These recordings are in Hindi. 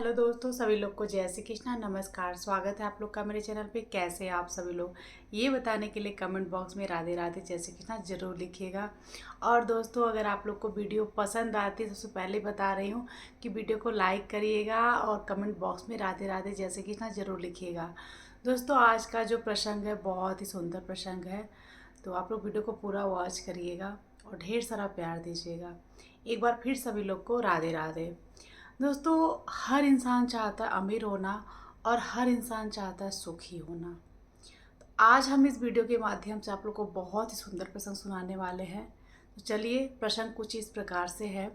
हेलो दोस्तों, सभी लोग को जय श्री कृष्णा। नमस्कार, स्वागत है आप लोग का मेरे चैनल पे। कैसे हैं आप सभी लोग, ये बताने के लिए कमेंट बॉक्स में राधे राधे जय श्री कृष्णा ज़रूर लिखिएगा। और दोस्तों, अगर आप लोग को वीडियो पसंद आती है, सबसे पहले बता रही हूँ कि वीडियो को लाइक करिएगा और कमेंट बॉक्स में राधे राधे जय श्री कृष्णा ज़रूर लिखिएगा। दोस्तों, आज का जो प्रसंग है बहुत ही सुंदर प्रसंग है, तो आप लोग वीडियो को पूरा वॉच करिएगा और ढेर सारा प्यार दीजिएगा। एक बार फिर सभी लोग को राधे राधे। दोस्तों, हर इंसान चाहता है अमीर होना और हर इंसान चाहता है सुखी होना। तो आज हम इस वीडियो के माध्यम से आप लोग को बहुत ही सुंदर प्रसंग सुनाने वाले हैं। तो चलिए, प्रसंग कुछ इस प्रकार से है।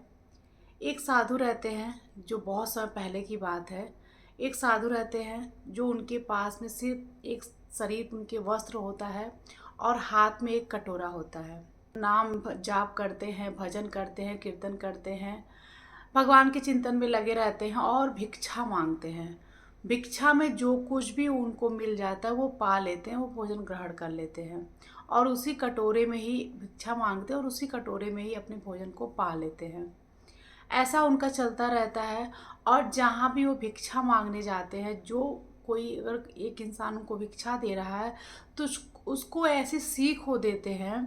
एक साधु रहते हैं, जो बहुत समय पहले की बात है। एक साधु रहते हैं जो उनके पास में सिर्फ एक शरीर उनके वस्त्र होता है और हाथ में एक कटोरा होता है। नाम जाप करते हैं, भजन करते हैं, कीर्तन करते हैं, भगवान के चिंतन में लगे रहते हैं और भिक्षा मांगते हैं। भिक्षा में जो कुछ भी उनको मिल जाता है वो पा लेते हैं, वो भोजन ग्रहण कर लेते हैं और उसी कटोरे में ही भिक्षा मांगते हैं और उसी कटोरे में ही अपने भोजन को पा लेते हैं। ऐसा उनका चलता रहता है। और जहाँ भी वो भिक्षा मांगने जाते हैं, जो कोई अगर एक इंसान उनको भिक्षा दे रहा है तो उसको ऐसी सीख हो देते हैं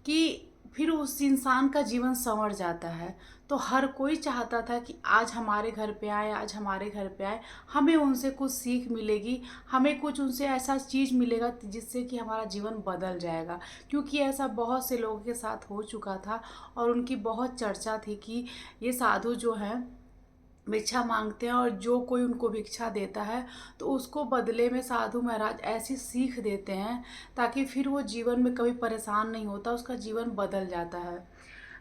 कि फिर उस इंसान का जीवन संवर जाता है। तो हर कोई चाहता था कि आज हमारे घर पे आए, आज हमारे घर पे आए, हमें उनसे कुछ सीख मिलेगी, हमें कुछ उनसे ऐसा चीज़ मिलेगा जिससे कि हमारा जीवन बदल जाएगा। क्योंकि ऐसा बहुत से लोगों के साथ हो चुका था और उनकी बहुत चर्चा थी कि ये साधु जो हैं भिक्षा मांगते हैं और जो कोई उनको भिक्षा देता है तो उसको बदले में साधु महाराज ऐसी सीख देते हैं ताकि फिर वो जीवन में कभी परेशान नहीं होता, उसका जीवन बदल जाता है।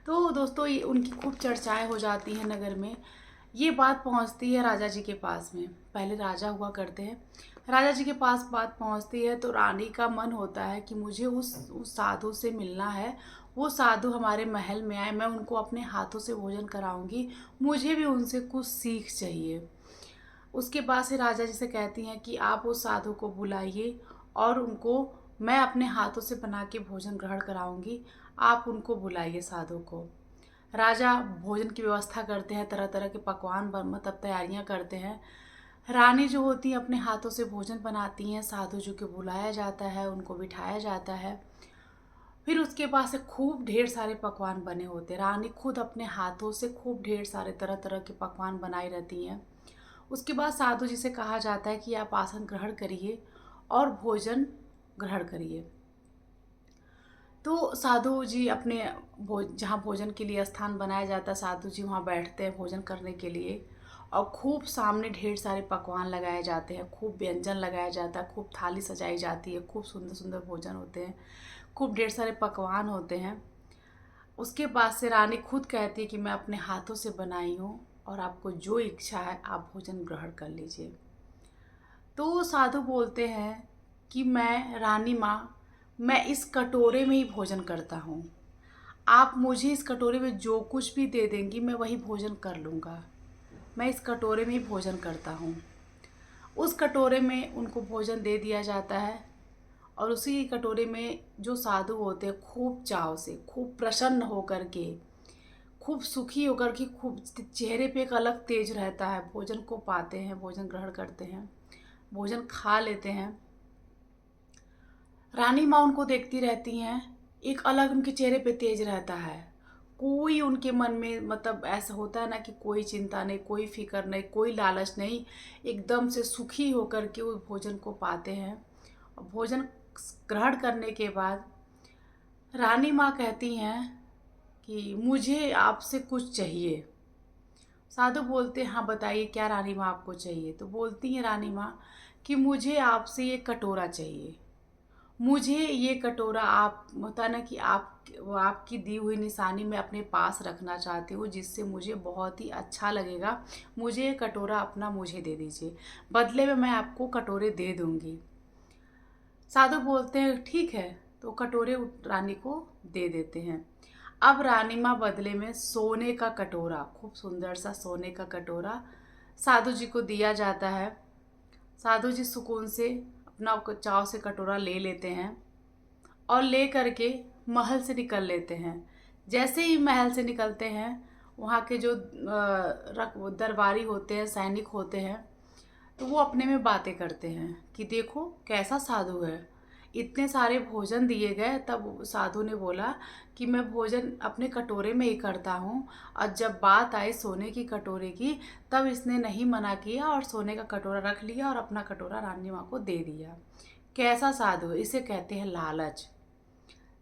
तो दोस्तों, ये उनकी खूब चर्चाएं हो जाती हैं नगर में। ये बात पहुंचती है राजा जी के पास में। पहले राजा हुआ करते हैं। राजा जी के पास बात पहुंचती है तो रानी का मन होता है कि मुझे उस साधु से मिलना है। वो साधु हमारे महल में आए, मैं उनको अपने हाथों से भोजन कराऊंगी, मुझे भी उनसे कुछ सीख चाहिए। उसके बाद से राजा जी से कहती हैं कि आप उस साधु को बुलाइए और उनको मैं अपने हाथों से बना के भोजन ग्रहण कराऊंगी, आप उनको बुलाइए साधु को। राजा भोजन की व्यवस्था करते हैं, तरह तरह के पकवान मतलब तैयारियां करते हैं। रानी जो होती हैं अपने हाथों से भोजन बनाती हैं, साधु जी को बुलाया जाता है, उनको बिठाया जाता है। फिर उसके बाद से खूब ढेर सारे पकवान बने होते हैं। रानी खुद अपने हाथों से खूब ढेर सारे तरह तरह के पकवान बनाई रहती हैं। उसके बाद साधु जी से कहा जाता है कि आप आसन ग्रहण करिए और भोजन ग्रहण करिए। तो साधु जी अपने जहाँ भोजन के लिए स्थान बनाया जाता है, साधु जी वहाँ बैठते हैं भोजन करने के लिए। और खूब सामने ढेर सारे पकवान लगाए जाते हैं, खूब व्यंजन लगाया जाता है, खूब थाली सजाई जाती है, खूब सुंदर सुंदर भोजन होते हैं, खूब ढेर सारे पकवान होते हैं। उसके बाद से रानी खुद कहती है कि मैं अपने हाथों से बनाई हूँ और आपको जो इच्छा है आप भोजन ग्रहण कर लीजिए। तो साधु बोलते हैं कि मैं रानी माँ, मैं इस कटोरे में ही भोजन करता हूँ। आप मुझे इस कटोरे में जो कुछ भी दे देंगी मैं वही भोजन कर लूँगा। मैं इस कटोरे में ही भोजन करता हूँ। उस कटोरे में उनको भोजन दे दिया जाता है और उसी कटोरे में जो साधु होते हैं खूब चाव से, खूब प्रसन्न होकर के, खूब सुखी होकर के, खूब चेहरे पे एक अलग तेज रहता है। भोजन को पाते हैं, भोजन ग्रहण करते हैं, भोजन खा लेते हैं। रानी माँ उनको देखती रहती हैं, एक अलग उनके चेहरे पे तेज रहता है। कोई उनके मन में मतलब ऐसा होता है ना कि कोई चिंता नहीं, कोई फिक्र नहीं, कोई लालच नहीं, एकदम से सुखी होकर के उस भोजन को पाते हैं। और भोजन ग्रहण करने के बाद रानी माँ कहती हैं कि मुझे आपसे कुछ चाहिए। साधु बोलते हैं हाँ बताइए क्या रानी माँ आपको चाहिए। तो बोलती हैं रानी माँ कि मुझे आपसे ये कटोरा चाहिए। मुझे ये कटोरा, आप होता ना कि आप आपकी दी हुई निशानी मैं अपने पास रखना चाहती हूँ, जिससे मुझे बहुत ही अच्छा लगेगा। मुझे ये कटोरा अपना मुझे दे दीजिए, बदले में मैं आपको कटोरे दे दूँगी। साधु बोलते हैं ठीक है, तो कटोरे रानी को दे देते हैं। अब रानी माँ बदले में सोने का कटोरा, खूब सुंदर सा सोने का कटोरा साधु जी को दिया जाता है। साधु जी सुकून से अपना चाव से कटोरा ले लेते हैं और ले करके महल से निकल लेते हैं। जैसे ही महल से निकलते हैं वहाँ के जो दरबारी होते हैं, सैनिक होते हैं, तो वो अपने में बातें करते हैं कि देखो कैसा साधु है, इतने सारे भोजन दिए गए। तब साधु ने बोला कि मैं भोजन अपने कटोरे में ही करता हूँ, और जब बात आई सोने की कटोरे की, तब इसने नहीं मना किया और सोने का कटोरा रख लिया और अपना कटोरा रानी माँ को दे दिया। कैसा साधु है, इसे कहते हैं लालच।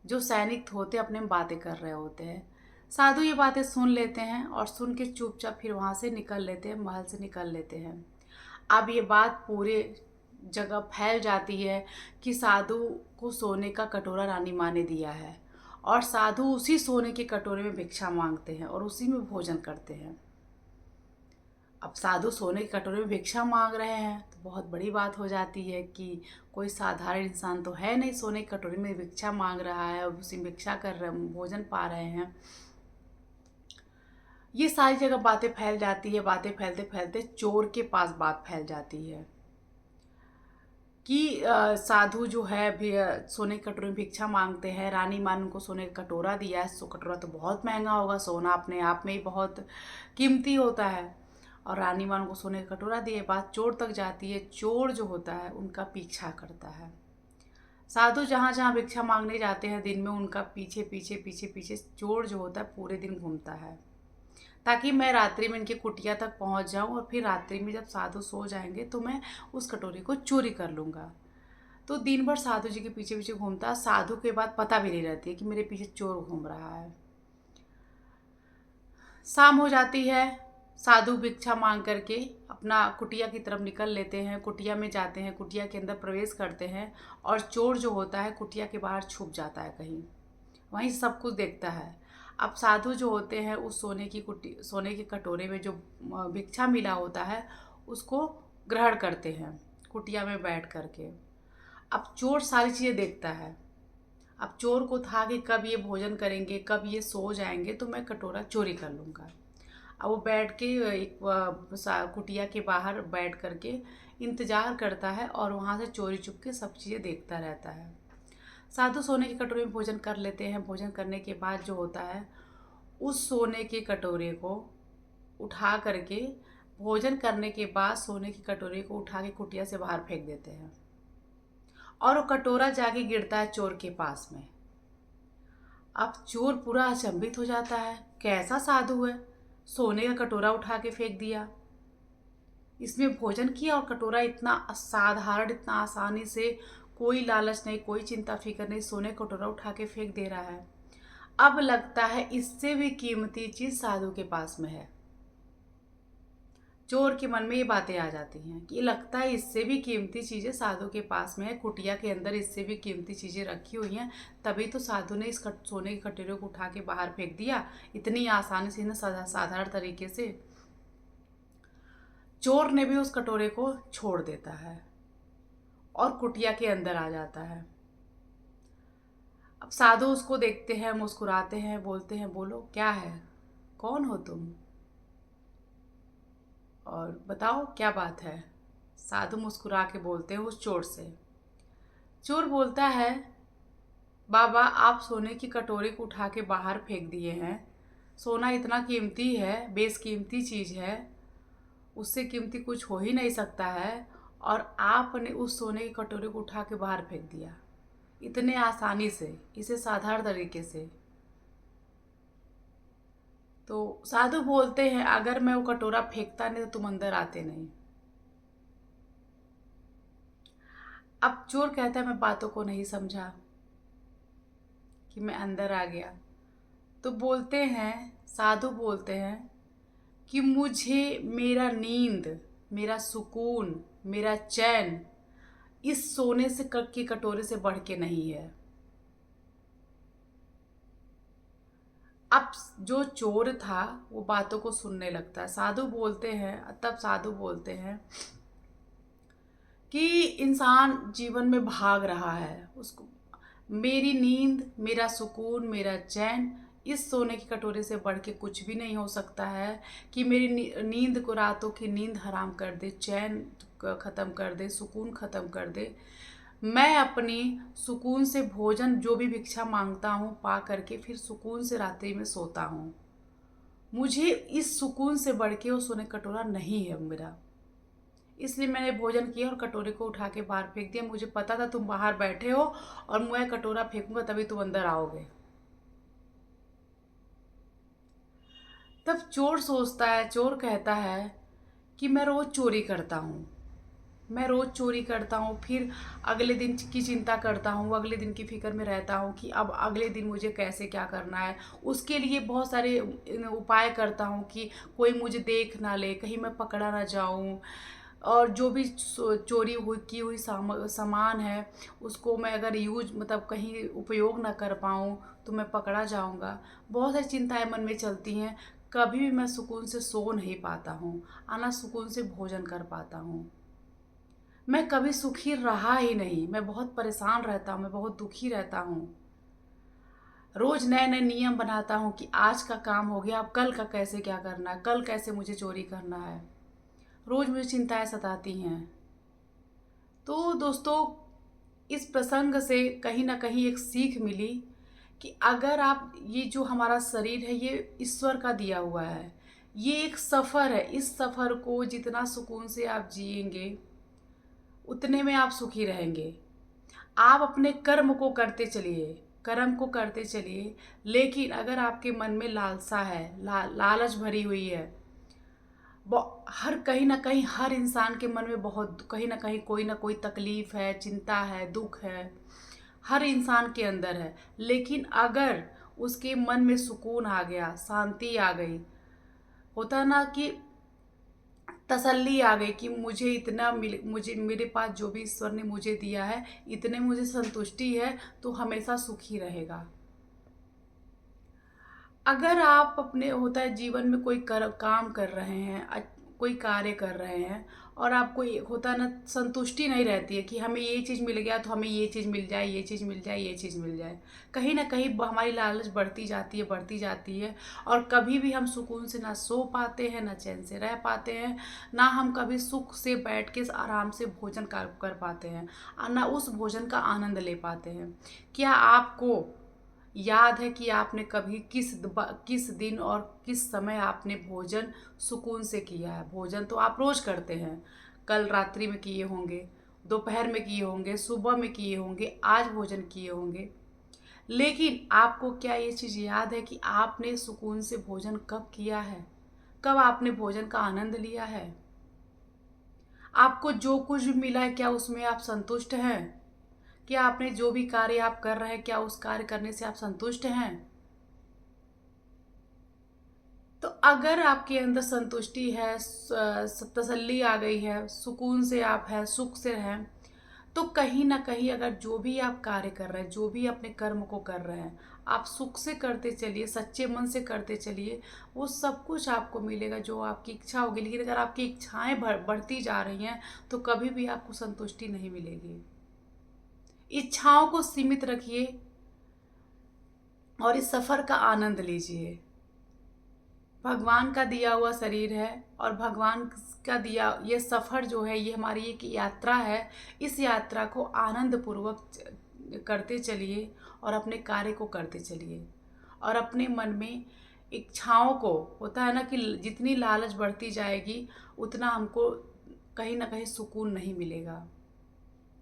जो सैनिक होते अपने में बातें कर रहे होते हैं, साधु ये बातें सुन लेते हैं और सुन के चुपचाप फिर वहाँ से निकल लेते हैं, महल से निकल लेते हैं। अब ये बात पूरे जगह फैल जाती है कि साधु को सोने का कटोरा रानी माँ ने दिया है, और साधु उसी सोने के कटोरे में भिक्षा मांगते हैं और उसी में भोजन करते हैं। अब साधु सोने के कटोरे में भिक्षा मांग रहे हैं तो बहुत बड़ी बात हो जाती है कि कोई साधारण इंसान तो है नहीं, सोने के कटोरे में भिक्षा मांग रहा है और उसी भिक्षा कर रहे भोजन पा रहे हैं। ये सारी जगह बातें फैल जाती है। बातें फैलते फैलते चोर के पास बात फैल जाती है कि साधु जो है भी सोने के कटोरे में भिक्षा मांगते हैं, रानी माँ ने उनको सोने का कटोरा दिया है। सो कटोरा तो बहुत महंगा होगा, सोना अपने आप में ही बहुत कीमती होता है, और रानी माँ उनको सोने का कटोरा दिए। बात चोर तक जाती है। चोर जो होता है उनका पीछा करता है। साधु जहाँ जहाँ भिक्षा मांगने जाते हैं दिन में, उनका पीछे पीछे पीछे पीछे चोर जो होता है पूरे दिन घूमता है, ताकि मैं रात्रि में इनकी कुटिया तक पहुंच जाऊं, और फिर रात्रि में जब साधु सो जाएंगे तो मैं उस कटोरे को चोरी कर लूँगा। तो दिन भर साधु जी के पीछे पीछे घूमता। साधु के बाद पता भी नहीं रहती है कि मेरे पीछे चोर घूम रहा है। शाम हो जाती है। साधु भिक्षा मांग करके अपना कुटिया की तरफ निकल लेते हैं। कुटिया में जाते हैं, कुटिया के अंदर प्रवेश करते हैं, और चोर जो होता है कुटिया के बाहर छुप जाता है कहीं, वहीं सब कुछ देखता है। अब साधु जो होते हैं उस सोने के कटोरे में जो भिक्षा मिला होता है उसको ग्रहण करते हैं कुटिया में बैठ करके। अब चोर सारी चीज़ें देखता है। अब चोर को था कि कब ये भोजन करेंगे, कब ये सो जाएंगे, तो मैं कटोरा चोरी कर लूँगा। अब वो बैठ के एक कुटिया के बाहर बैठ करके इंतज़ार करता है, और वहाँ से चोरी चुप के सब चीज़ें देखता रहता है। साधु सोने के कटोरे में भोजन कर लेते हैं। भोजन करने के बाद जो होता है, उस सोने के कटोरे को उठा करके, भोजन करने के बाद सोने के कटोरे को उठा के कुटिया से बाहर फेंक देते हैं, और वो कटोरा जाके गिरता है चोर के पास में। अब चोर पूरा अचंभित हो जाता है, कैसा साधु है, सोने का कटोरा उठा के फेंक दिया, इसमें भोजन किया और कटोरा इतना असाधारण, इतना आसानी से, कोई लालच नहीं, कोई चिंता फिक्र नहीं, सोने का कटोरा उठा के फेंक दे रहा है। अब लगता है इससे भी कीमती चीज़ साधु के पास में है। चोर के मन में ये बातें आ जाती हैं कि लगता है इससे भी कीमती चीज़ें साधु के पास में है, कुटिया के अंदर इससे भी कीमती चीज़ें रखी हुई हैं, तभी तो साधु ने इस सोने के कटोरे को उठा के बाहर फेंक दिया इतनी आसानी से, ना साधारण तरीके से। चोर ने भी उस कटोरे को छोड़ देता है और कुटिया के अंदर आ जाता है। अब साधु उसको देखते हैं, मुस्कुराते हैं, बोलते हैं, बोलो क्या है, कौन हो तुम, और बताओ क्या बात है। साधु मुस्कुरा के बोलते हैं उस चोर से। चोर बोलता है, बाबा आप सोने की कटोरे को उठा के बाहर फेंक दिए हैं, सोना इतना कीमती है, बेशकीमती चीज़ है, उससे कीमती कुछ हो ही नहीं सकता है, और आपने उस सोने के कटोरे को उठा के बाहर फेंक दिया इतने आसानी से, इसे साधारण तरीके से। तो साधु बोलते हैं, अगर मैं वो कटोरा फेंकता नहीं तो तुम अंदर आते नहीं। अब चोर कहता है, मैं बातों को नहीं समझा कि मैं अंदर आ गया। तो बोलते हैं, साधु बोलते हैं कि मुझे मेरा नींद, मेरा सुकून, मेरा चैन इस सोने से के कटोरे से बढ़ के नहीं है। अब जो चोर था वो बातों को सुनने लगता है। साधु बोलते हैं, तब साधु बोलते हैं कि इंसान जीवन में भाग रहा है, उसको मेरी नींद, मेरा सुकून, मेरा चैन इस सोने के कटोरे से बढ़ के कुछ भी नहीं हो सकता है कि मेरी नींद को, रातों की नींद हराम कर दे, चैन ख़त्म कर दे, सुकून ख़त्म कर दे। मैं अपनी सुकून से भोजन जो भी भिक्षा मांगता हूँ पा करके फिर सुकून से रात्रि में सोता हूँ। मुझे इस सुकून से बढ़ के वो सोने का कटोरा नहीं है मेरा। इसलिए मैंने भोजन किया और कटोरे को उठा के बाहर फेंक दिया। मुझे पता था तुम बाहर बैठे हो और मैं कटोरा फेंकूंगा तभी तुम अंदर आओगे। तब चोर सोचता है, चोर कहता है कि मैं रोज़ चोरी करता हूँ, मैं रोज़ चोरी करता हूँ, फिर अगले दिन की चिंता करता हूँ, अगले दिन की फ़िक्र में रहता हूँ कि अब अगले दिन मुझे कैसे क्या करना है। उसके लिए बहुत सारे उपाय करता हूँ कि कोई मुझे देख ना ले, कहीं मैं पकड़ा ना जाऊँ, और जो भी चोरी हुई की हुई सामान है उसको मैं अगर मतलब कहीं उपयोग ना कर पाऊँ तो मैं पकड़ा जाऊँगा। बहुत सारी चिंताएँ मन में चलती हैं। कभी भी मैं सुकून से सो नहीं पाता हूँ, ना सुकून से भोजन कर पाता हूँ। मैं कभी सुखी रहा ही नहीं, मैं बहुत परेशान रहता हूँ, मैं बहुत दुखी रहता हूँ। रोज़ नए-नए नियम बनाता हूँ कि आज का काम हो गया, अब कल का कैसे क्या करना है, कल कैसे मुझे चोरी करना है। रोज़ मुझे चिंताएँ सताती हैं। तो दोस्तों, इस प्रसंग से कहीं न कहीं एक सीख मिली कि अगर आप ये जो हमारा शरीर है ये ईश्वर का दिया हुआ है। ये एक सफ़र है, इस सफ़र को जितना सुकून से आप जिएँगे, उतने में आप सुखी रहेंगे। आप अपने कर्म को करते चलिए, कर्म को करते चलिए, लेकिन अगर आपके मन में लालसा है, लालच भरी हुई है, हर कहीं न कहीं हर इंसान के मन में बहुत कहीं न कहीं कोई न कोई तकलीफ़ है, चिंता है, दुःख है, हर इंसान के अंदर है। लेकिन अगर उसके मन में सुकून आ गया, शांति आ गई, होता है ना कि तसल्ली आ गई कि मुझे इतना मुझे मेरे पास जो भी ईश्वर ने मुझे दिया है, इतने मुझे संतुष्टि है, तो हमेशा सुखी रहेगा। अगर आप अपने होता है जीवन में कोई काम कर रहे हैं, कोई कार्य कर रहे हैं, और आपको होता है ना संतुष्टि नहीं रहती है कि हमें ये चीज़ मिल गया तो हमें ये चीज़ मिल जाए, ये चीज़ मिल जाए, ये चीज़ मिल जाए। कहीं ना कहीं हमारी लालच बढ़ती जाती है, बढ़ती जाती है, और कभी भी हम सुकून से ना सो पाते हैं, ना चैन से रह पाते हैं, ना हम कभी सुख से बैठ के आराम से भोजन कर पाते हैं, और ना उस भोजन का आनंद ले पाते हैं। क्या आपको याद है कि आपने कभी किस दिन और किस समय आपने भोजन सुकून से किया है? भोजन तो आप रोज़ करते हैं। कल रात्रि में किए होंगे, दोपहर में किए होंगे, सुबह में किए होंगे, आज भोजन किए होंगे। लेकिन आपको क्या ये चीज़ याद है कि आपने सुकून से भोजन कब किया है? कब आपने भोजन का आनंद लिया है? आपको जो कुछ भी मिला है, क्या उसमें आप संतुष्ट हैं? क्या आपने जो भी कार्य आप कर रहे हैं, क्या उस कार्य करने से आप संतुष्ट हैं? तो अगर आपके अंदर संतुष्टि है, तसल्ली आ गई है, सुकून से आप हैं, सुख से हैं, तो कहीं न कहीं अगर जो भी आप कार्य कर रहे हैं, जो भी अपने कर्म को कर रहे हैं, आप सुख से करते चलिए, सच्चे मन से करते चलिए, वो सब कुछ आपको मिलेगा जो आपकी इच्छा होगी। लेकिन अगर आपकी इच्छाएँ बढ़ती जा रही हैं, तो कभी भी आपको संतुष्टि नहीं मिलेगी। इच्छाओं को सीमित रखिए और इस सफ़र का आनंद लीजिए। भगवान का दिया हुआ शरीर है, और भगवान का दिया ये सफ़र जो है, ये हमारी एक यात्रा है। इस यात्रा को आनंद पूर्वक करते चलिए और अपने कार्य को करते चलिए, और अपने मन में इच्छाओं को, होता है ना कि जितनी लालच बढ़ती जाएगी उतना हमको कहीं ना कहीं सुकून नहीं मिलेगा।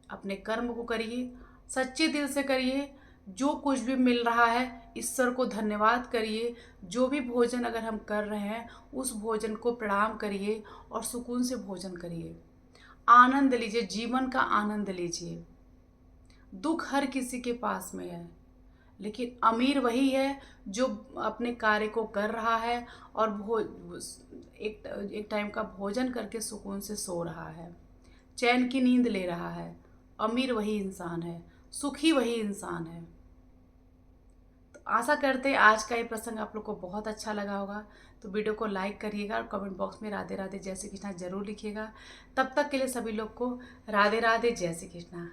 अपने कर्म को करिए, सच्चे दिल से करिए, जो कुछ भी मिल रहा है ईश्वर को धन्यवाद करिए। जो भी भोजन अगर हम कर रहे हैं उस भोजन को प्रणाम करिए और सुकून से भोजन करिए। आनंद लीजिए, जीवन का आनंद लीजिए। दुख हर किसी के पास में है, लेकिन अमीर वही है जो अपने कार्य को कर रहा है और एक टाइम का भोजन करके सुकून से सो रहा है, चैन की नींद ले रहा है। अमीर वही इंसान है, सुखी वही इंसान है। तो आशा करते हैं आज का ये प्रसंग आप लोग को बहुत अच्छा लगा होगा। तो वीडियो को लाइक करिएगा और कमेंट बॉक्स में राधे राधे जय श्री कृष्णा ज़रूर लिखिएगा। तब तक के लिए सभी लोग को राधे राधे जय श्री कृष्णा।